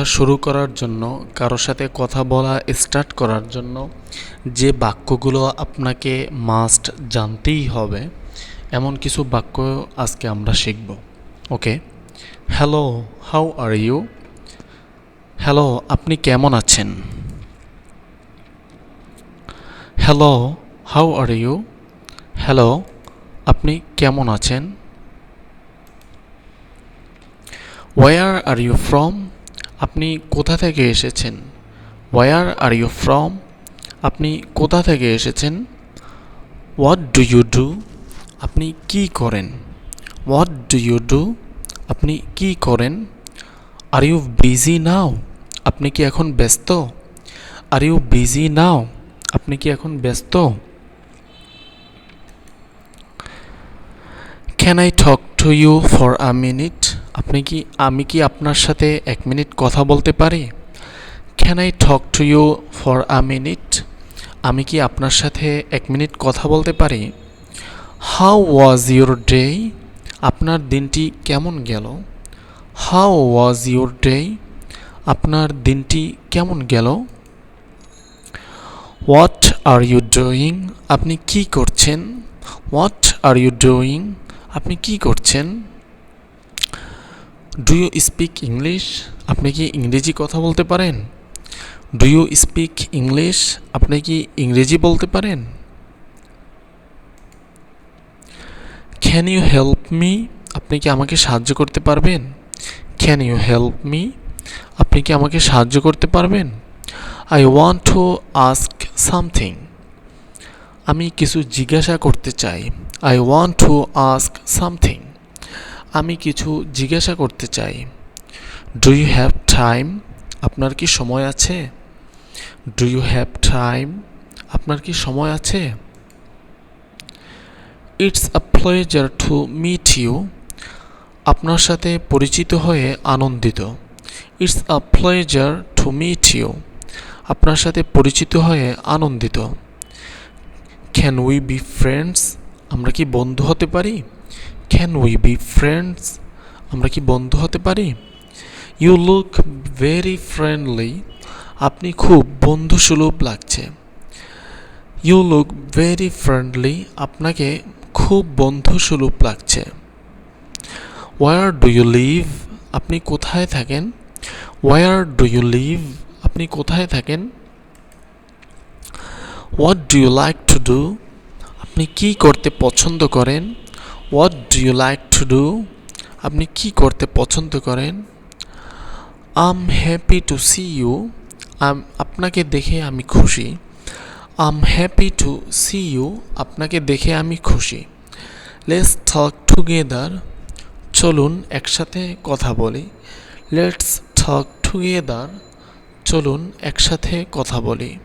শুরু করার জন্য, কারোর সাথে কথা বলা স্টার্ট করার জন্য যে বাক্যগুলো আপনাকে মাস্ট জানতেই হবে, এমন কিছু বাক্য আজকে আমরা শিখব। Okay, hello, how are you? Hello, আপনি কেমন আছেন? Hello, how are you? Hello, আপনি কেমন আছেন? Where are you from? আপনি কোথা থেকে এসেছেন? Where are you from? আপনি কোথা থেকে এসেছেন? What do you do? আপনি কি করেন? What do you do? আপনি কি করেন? Are you busy now? আপনি কি এখন ব্যস্ত? Are you busy now? আপনি কি এখন ব্যস্ত? Can I talk to you for a minute? আমি কি আপনার সাথে 1 মিনিট কথা বলতে পারি? Can I talk to you for a minute? আমি কি আপনার সাথে 1 মিনিট কথা বলতে পারি? How was your day? আপনার দিনটি কেমন গেল? How was your day? আপনার দিনটি কেমন গেল? What are you doing? আপনি কি করছেন? What are you doing? আপনি কি করছেন? Do you speak English? আপনি কি ইংরেজি কথা বলতে পারেন? Do you speak English? আপনি কি ইংরেজি বলতে পারেন? Can you help me? আপনি কি আমাকে সাহায্য করতে পারবেন? Can you help me? আপনি কি আমাকে সাহায্য করতে পারবেন? I want to ask something. আমি কিছু জিজ্ঞাসা করতে চাই। I want to ask something. আমি কিছু জিজ্ঞাসা করতে চাই। Do you have time? আপনার কি সময় আছে? Do you have time? আপনার কি সময় আছে? It's a pleasure to meet you. আপনার সাথে পরিচিত হয়ে আনন্দিত। It's a pleasure to meet you. আপনার সাথে পরিচিত হয়ে আনন্দিত। Can we be friends? আমরা কি বন্ধু হতে পারি? Can we be friends? আমরা কি বন্ধু হতে পারি? You look very friendly. আপনি খুব বন্ধুসুলভ লাগছে। You look very friendly. আপনাকে খুব বন্ধুসুলভ লাগছে। Where do you live? আপনি কোথায় থাকেন? Where do you live? আপনি কোথায় থাকেন? What do you like to do? আপনি কি করতে পছন্দ করেন? What do you like to do? আপনি কি করতে পছন্দ করেন? I'm happy to see you. আপনাকে দেখে আমি খুশি। I'm happy to see you. আপনাকে দেখে আমি খুশি। Let's talk together. চলুন একসাথে কথা বলি। Let's talk together. চলুন একসাথে কথা বলি।